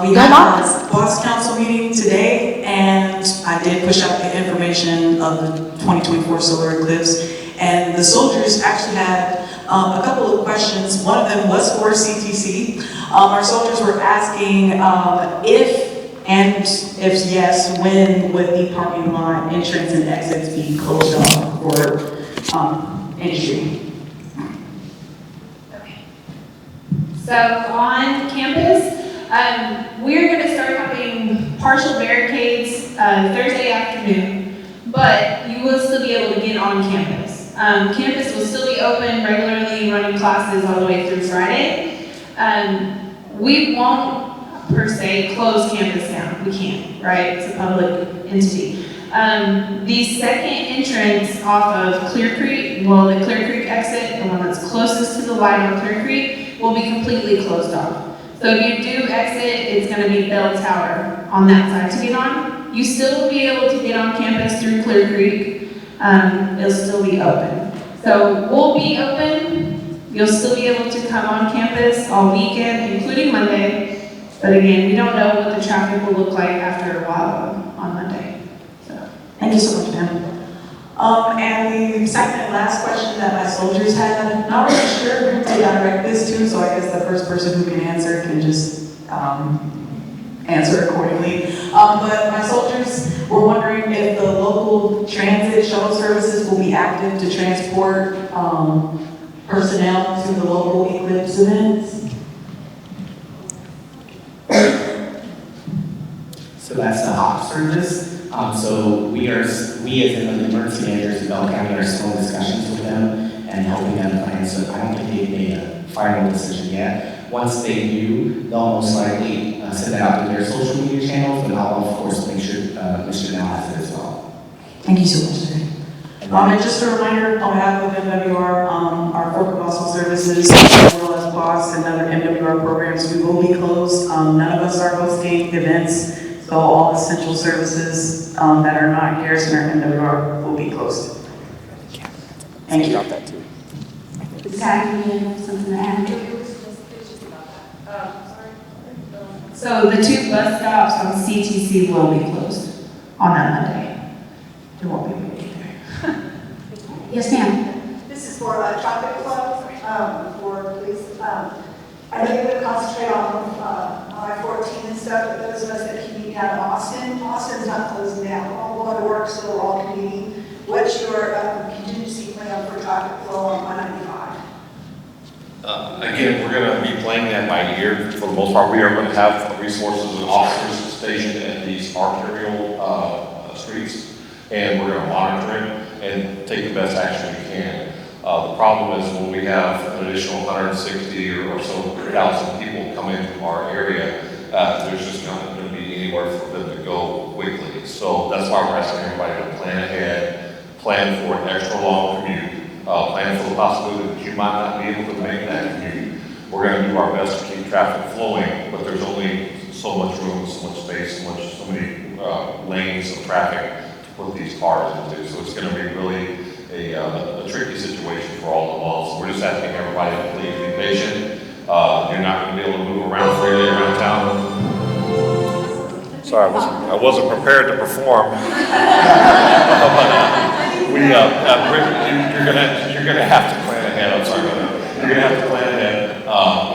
We had our boss council meeting today, and I did push out the information of the 2024 solar eclipse. And the soldiers actually had a couple of questions. One of them was for CTC. Our soldiers were asking if yes, when would the parking lot entrance and exits be closed off for industry. Okay. So on campus, we're going to start having partial barricades Thursday afternoon, but you will still be able to get on campus. Campus will still be open regularly, running classes all the way through Friday. We won't per se close campus down. We can't, right? It's a public entity. The second entrance off of Clear Creek, the Clear Creek exit, the one that's closest to the light on Clear Creek, will be completely closed off. So if you do exit, it's going to be Bell Tower on that side to get on. You still will be able to get on campus through Clear Creek. It'll still be open. So we'll be open. You'll still be able to come on campus all weekend, including Monday. But again, we don't know what the traffic will look like after a while on Monday. Thank you so much, ma'am. And the second and last question that my soldiers had, not really sure who to direct this to, so I guess the first person who can answer can just answer accordingly. But my soldiers were wondering if the local transit shuttle services will be active to transport personnel to the local Eclipse events. So that's the HOP service. So we as the emergency managers in Bell County are still in discussions with them and helping them plan. So I don't think they've made a final decision yet. Once they do, they'll most likely send that out to their social media channels, but I'll of course make sure Mr. Now has it as well. Thank you so much today. And just a reminder on behalf of MWR, our Fort Cabossal services, as well as BOSS and other MWR programs, we will be closed. None of us are hosting events, so all essential services that are not Garrison or MWR will be closed. Thank you. Zach, you have something to add? So the 2 bus stops on CTC will be closed on that Monday. There won't be waiting there. Yes, ma'am. This is for a traffic club, for police. I know you're going to concentrate on I-14 and stuff, but those of us that commute down to Austin's not closing down. We're all going to work, so we're all commuting. What's your contingency plan for traffic flow on 195? Again, we're going to be playing that by ear for the most part. We are going to have resources and officers stationed at these arterial streets, and we're going to monitor it and take the best action we can. The problem is when we have an additional 160 or so thousand people come into our area, there's just not going to be anywhere for them to go quickly. So that's why we're asking everybody to plan ahead, plan for an extra long commute, plan for the possibility that you might not be able to make that commute. We're going to do our best to keep traffic flowing, but there's only so much room, so much space, so many lanes of traffic to put these cars into. So it's going to be really a tricky situation for all involved. So we're just asking everybody to please be patient. You're not going to be able to move around freely around town. Sorry, I wasn't prepared to perform. You're gonna have to plan ahead. I'm sorry about that. You're gonna have to plan ahead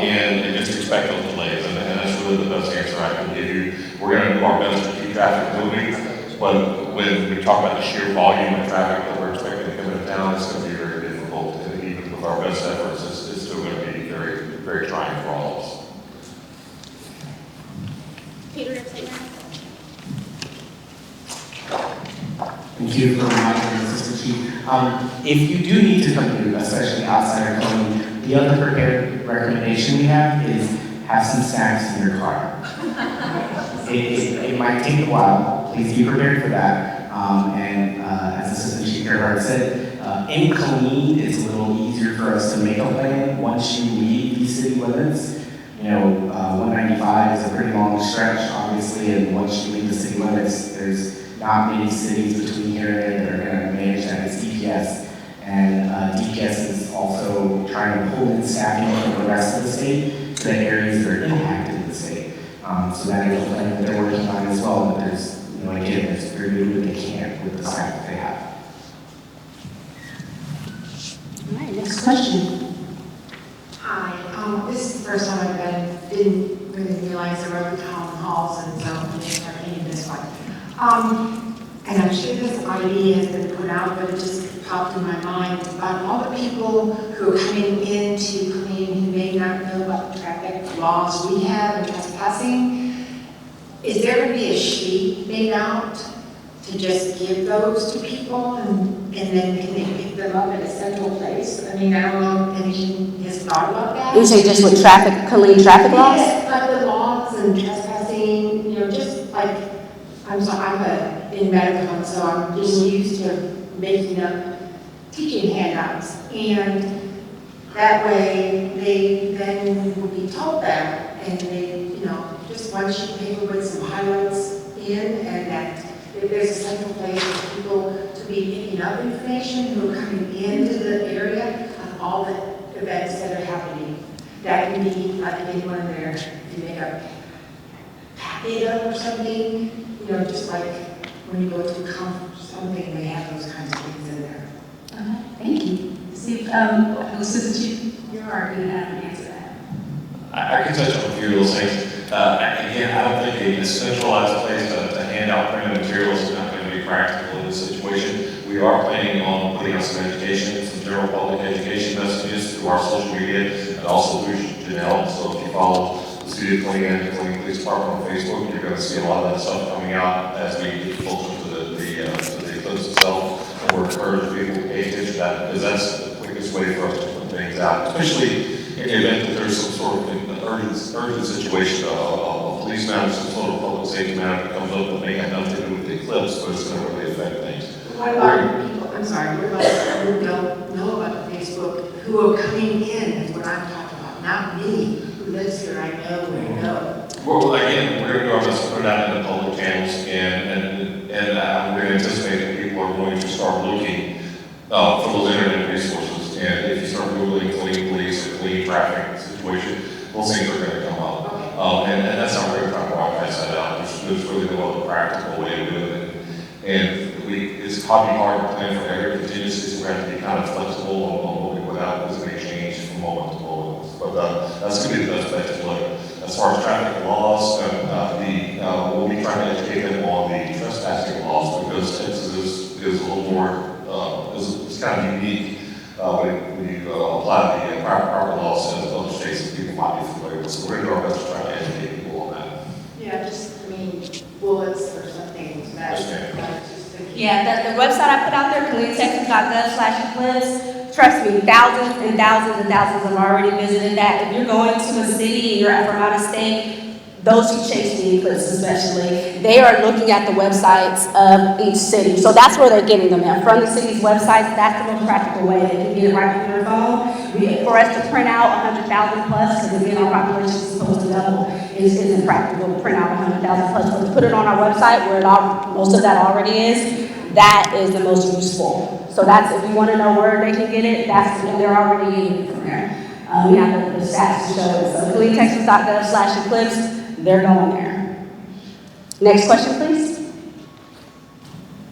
and just expect those delays. And that's really the best answer I can give you. We're gonna do our best to keep traffic moving, but when we talk about the sheer volume of traffic that we're expecting to come into town, it's going to be very difficult. And even with our best efforts, it's still going to be very, very trying for all of us. Thank you for reminding me, Assistant Chief. If you do need to come to, especially outside our county, the other prepared recommendation we have is have some snacks in your car. It might take a while. Please be prepared for that. As Assistant Chief Gerhardt said, in Killeen, it's a little easier for us to make a plan once you leave these city limits. You know, 195 is a pretty long stretch, obviously, and once you leave the city limits, there's not many cities between here and there that are going to manage that. It's DPS. And DPS is also trying to pull in staffing from the rest of the state to the areas that are impacted in the state. So that is a plan that they're working on as well, but there's, you know, again, there's very little they can with the staff that they have. All right, next question. Hi, this is the first time I've been, didn't really realize there were town halls, and so I'm going to start thinking this one. And I'm sure this idea has been put out, but it just popped in my mind about all the people who are coming into Killeen who may not know about the traffic laws we have and trespassing. Is there going to be a sheet made out to just give those to people, and then can they pick them up at a central place? I mean, I don't know if anyone has thought about that. You say just with traffic, Killeen traffic laws? Yes, like the laws and trespassing, you know, just like, I'm in medical, so I'm just used to making up teaching handouts. And that way, they then will be told that, and they, you know, just one sheet of paper with some highlights in, and that if there's a central place for people to be picking up information who are coming into the area of all the events that are happening. That can be like anyone there, if you make a packet up or something, you know, just like when you go to a conference or something, they have those kinds of things in there. Thank you. See, Assistant Chief, you're already going to have an answer to that. I can touch on a few of those things. Again, I don't think a centralized place to hand out printed materials is not going to be practical in this situation. We are planning on putting out some education, some general public education messages through our social media and also through Janelle. So if you follow the City of Killeen and the Killeen Police Department on Facebook, you're going to see a lot of that stuff coming out as we get closer to the eclipse itself. And we're encouraging people to pay attention to that because that's the quickest way for us to put things out, especially in the event that there's some sort of an urgent situation, a police matter, some sort of public safety matter that comes up that may have nothing to do with the eclipse, but it's going to really affect things. What about people, I'm sorry, what about people who don't know about Facebook, who are coming in, is what I'm talking about, not me, who lives here, I know, we know. Well, again, we're going to do our best to put it out in the public channels, and we're going to anticipate that people are going to start looking for those internet resources. And if you start Googling Killeen police or Killeen traffic situation, those things are going to come up. And that's how we're going to try to broadcast that out. There's really no other practical way to do it. And it's probably hard to plan for every contingency, so we have to be kind of flexible on what we put out because it may change from moment to moment. But that's going to be the best bet to look. As far as traffic laws, we'll be trying to educate them on the trespassing laws because Texas is a little more, it's kind of unique when you apply the proper laws as other states that people might be familiar with. So we're going to do our best to try to educate people on that. Yeah, just, bullets or something. Yeah, the website I put out there, KilleenTexas.gov/eclipse, trust me, thousands and thousands and thousands have already visited that. If you're going to a city and you're from out of state, those who chase the eclipse especially, they are looking at the websites of each city. So that's where they're getting them at. From the city's websites, that's the most practical way. They can get it right from their phone. For us to print out 100,000 plus, because again, our population is supposed to double, isn't practical to print out 100,000 plus. But to put it on our website where most of that already is, that is the most useful. So that's, if you want to know where they can get it, they're already getting it from there. We have the stats to show it. So KilleenTexas.gov/eclipse, they're going there. Next question, please.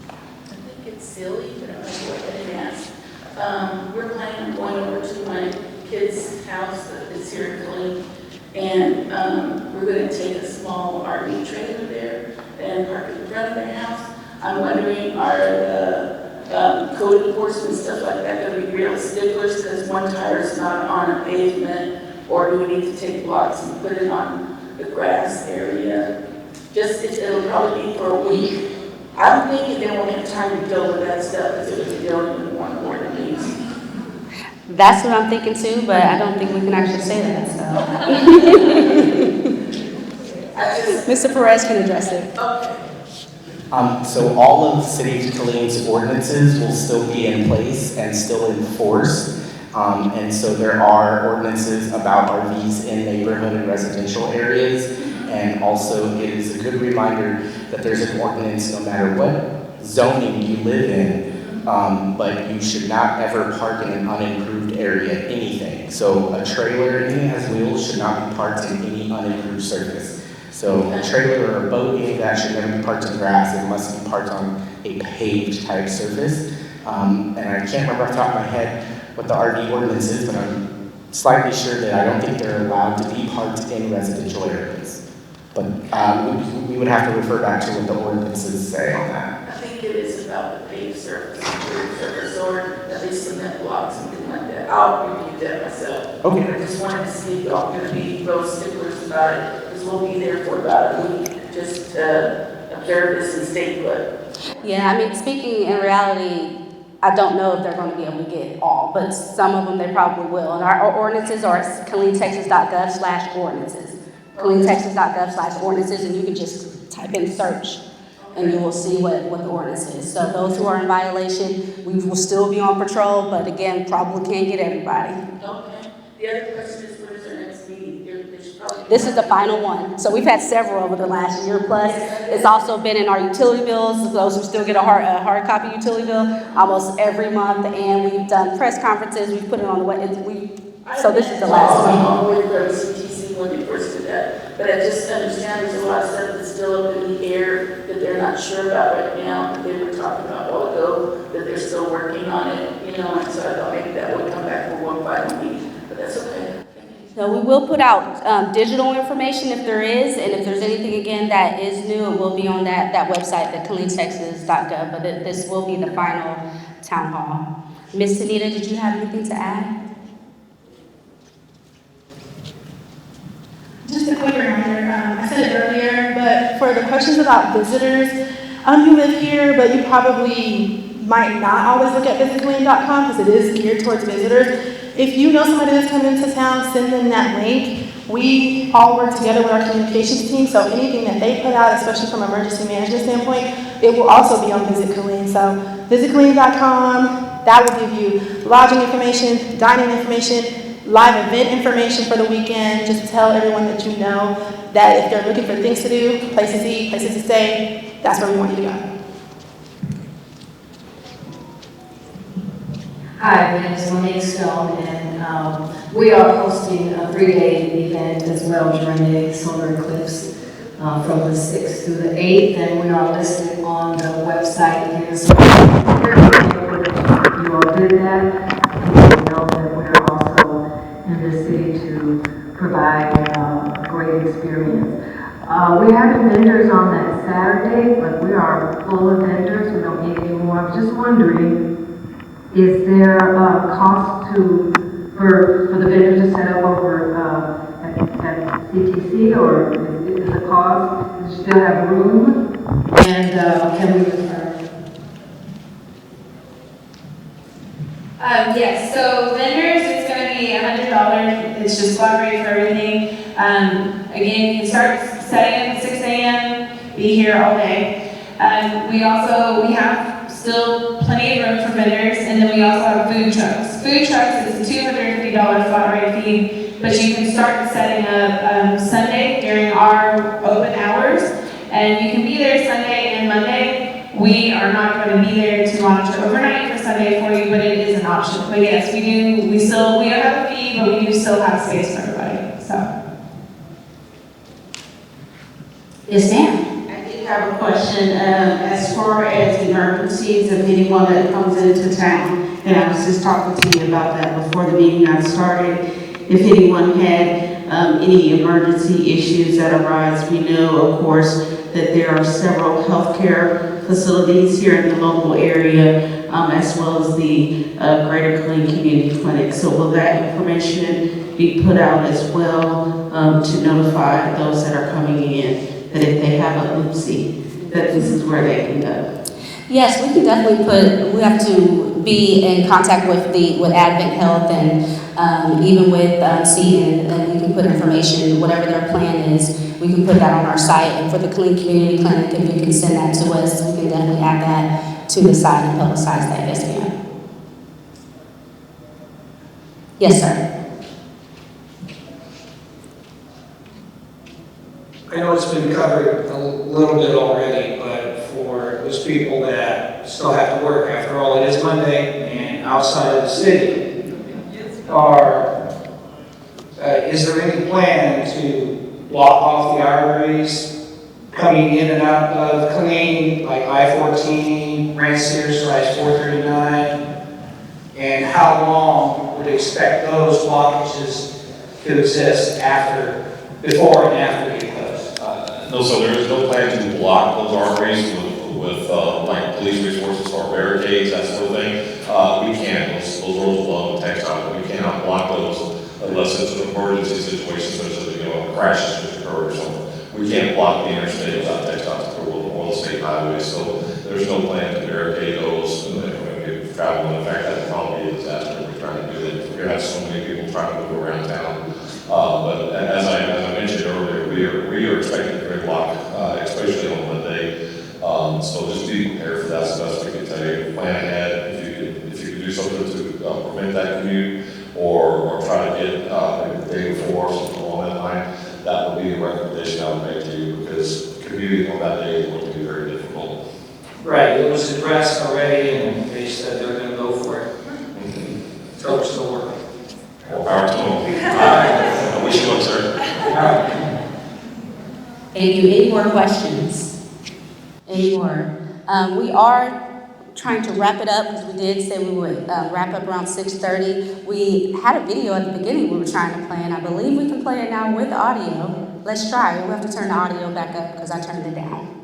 I think it's silly, but I'm going to go ahead and ask. We're planning on going over to my kid's house that's here in Killeen, and we're going to take a small RV trailer there and park it in front of their house. I'm wondering, are the code enforcement stuff like that going to be real sticklers because one tire is not on a pavement, or do we need to take blocks and put it on the grass area? It'll probably be for a week. I'm thinking they won't have time to deal with that stuff because they don't even want more than these. That's what I'm thinking too, but I don't think we can actually say that, so. Mr. Perez can address it. Okay. So all of the City of Killeen's ordinances will still be in place and still in force. And so there are ordinances about RVs in neighborhood and residential areas. And also it is a good reminder that there's an ordinance no matter what zoning you live in, but you should not ever park in an unimproved area, anything. So a trailer, anything that has wheels, should not be parked in any unimproved surface. So a trailer or a boat, any of that should never be parked in grass. It must be parked on a paved type surface. And I can't remember off the top of my head what the RV ordinance is, but I'm slightly sure that I don't think they're allowed to be parked in residential areas. But we would have to refer back to what the ordinances say on that. I think it is about the paved surface, or at least cement blocks and things like that. I'll review that myself. Okay. I just wanted to see if y'all going to be real sticklers about it, because we'll be there for about a week, just observe this and stay put. Yeah, I mean, speaking in reality, I don't know if they're going to be able to get it all, but some of them they probably will. And our ordinances are KilleenTexas.gov/ordinances. KilleenTexas.gov/ordinances, and you can just type in search, and you will see what the ordinance is. So those who are in violation, we will still be on patrol, but again, probably can't get everybody. Okay. The other question is, when is our next meeting? This is the final one. So we've had several over the last year plus. It's also been in our utility bills, those who still get a hard copy utility bill, almost every month. And we've done press conferences. We've put it on the web. So this is the last one. I'm waiting for the CTC when they first did that. But I just understand there's a lot of stuff that's still up in the air that they're not sure about right now. They were talking about a while ago that they're still working on it, and so I thought maybe that would come back for one final week. But that's okay. So we will put out digital information if there is, and if there's anything again that is new, it will be on that website, the cleantexas.gov, but this will be the final town hall. Ms. Tanita, did you have anything to add? Just a quick reminder, I said it earlier, but for the questions about visitors, you live here, but you probably might not always look at visitclean.com because it is geared towards visitors. If you know somebody that's coming into town, send them that link. We all work together with our communications team, so anything that they put out, especially from an emergency management standpoint, it will also be on Visit Killeen. So visitclean.com, that will give you lodging information, dining information, live event information for the weekend. Just tell everyone that you know that if they're looking for things to do, places to eat, places to stay, that's where we want you to go. Hi, my name is Monique Stone, and we are hosting a 3-day event as well during the solar eclipse from the 6th through the 8th, and we are listed on the website here. So you all did that. You know that we're also in the city to provide a great experience. We have vendors on that Saturday, but we are full of vendors. We don't need any more. I was just wondering, is there a cost for the vendor to set up over at CTC, or is the cost? Does it still have room? And can we return? Yes, so vendors, it's going to be $100. It's just flat rate for everything. Again, you can start setting up at 6 a.m., be here all day. We have still plenty of room for vendors, and then we also have food trucks. Food trucks is a $250 flat rate fee, but you can start setting up Sunday during our open hours, and you can be there Sunday and Monday. We are not going to be there to monitor overnight for Sunday for you, but it is an option. But yes, we have a fee, but we do still have space for everybody, so. Yes, ma'am. I have a question. As far as emergencies of anyone that comes into town, and I was just talking to you about that before the meeting got started. If anyone had any emergency issues that arise, we know, of course, that there are several healthcare facilities here in the local area, as well as the Greater Killeen Community Clinic. So will that information be put out as well to notify those that are coming in? That if they have a oopsie, that this is where they can go. Yes, we can definitely we have to be in contact with Advent Health and even with Seton, and we can put information, whatever their plan is, we can put that on our site. And for the Killeen Community Clinic, if you can send that to us, we can definitely add that to the site and publicize that. Yes, ma'am. Yes, sir. I know it's been covered a little bit already, but for those people that still have to work, after all, it is Monday and outside of the city, is there any plan to block off the arteries coming in and out of Killeen, like I-14, Ranch/439? And how long would you expect those blockages to exist before and after the eclipse? No, so there is no plan to block those arteries with like police resources or barricades, that sort of thing. We can't, those roads belong to textile. We cannot block those unless it's an emergency situation, such as, a crash has just occurred or something. We can't block the interstate without textiles or the state highways, so there's no plan to barricade those when we travel. In fact, that would probably be a disaster if we're trying to do that. We have so many people trying to move around town. But as I mentioned earlier, we are expecting a great block, especially on Monday. So just be prepared for that. That's the best we can tell you. Plan ahead. If you could do something to prevent that commute, or try to get the day before something along that line, that would be a recommendation I would make to you, because commuting on that day is going to be very difficult. Right. It was addressed already, and they said they're going to go for it. So we're still working. More power to them. I wish you luck, sir. Thank you. Any more questions? Any more? We are trying to wrap it up, because we did say we would wrap up around 6:30. We had a video at the beginning we were trying to play, and I believe we can play it now with audio. Let's try it. We'll have to turn the audio back up because I turned it down.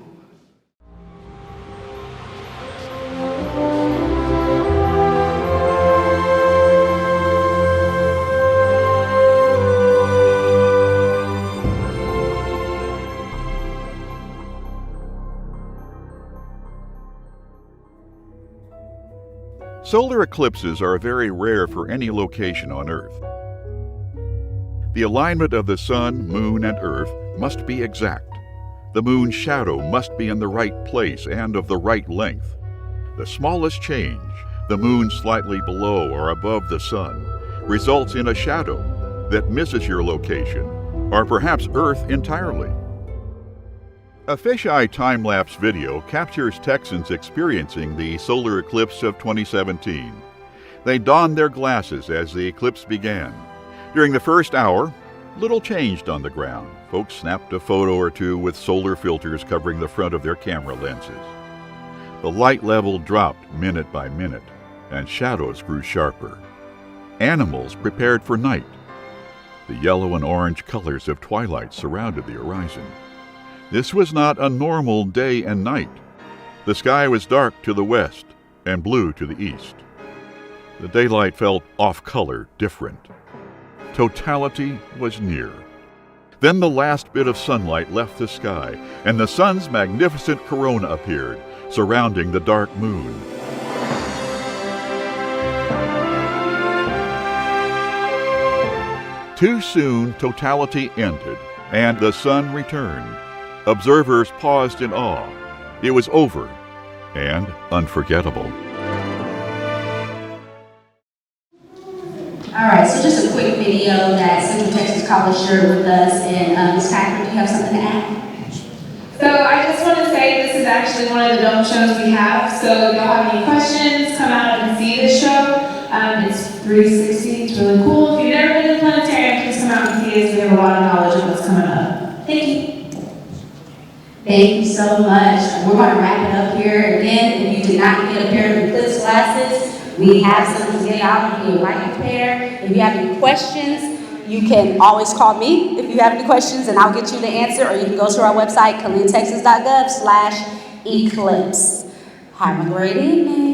Solar eclipses are very rare for any location on Earth. The alignment of the Sun, Moon, and Earth must be exact. The Moon's shadow must be in the right place and of the right length. The smallest change, the Moon slightly below or above the Sun, results in a shadow that misses your location, or perhaps Earth entirely. A fisheye time-lapse video captures Texans experiencing the solar eclipse of 2017. They donned their glasses as the eclipse began. During the first hour, little changed on the ground. Folks snapped a photo or two with solar filters covering the front of their camera lenses. The light level dropped minute by minute, and shadows grew sharper. Animals prepared for night. The yellow and orange colors of twilight surrounded the horizon. This was not a normal day and night. The sky was dark to the west and blue to the east. The daylight felt off-color, different. Totality was near. Then the last bit of sunlight left the sky, and the sun's magnificent corona appeared, surrounding the dark moon. Too soon, totality ended, and the sun returned. Observers paused in awe. It was over and unforgettable. All right, so just a quick video that Central Texas College shared with us, and Ms. Catherine, do you have something to add? So I just want to say this is actually one of the dome shows we have. So if y'all have any questions, come out and see this show. It's 360, it's really cool. If you've never been to the planetarium, please come out and see us. We have a lot of knowledge of what's coming up. Thank you. Thank you so much. We're going to wrap it up here. Again, if you did not get a pair of Eclipse glasses, we have some to get out of your right pair. If you have any questions, you can always call me if you have any questions, and I'll get you the answer, or you can go to our website, KillingTexas.gov/eclipse. Have a great evening.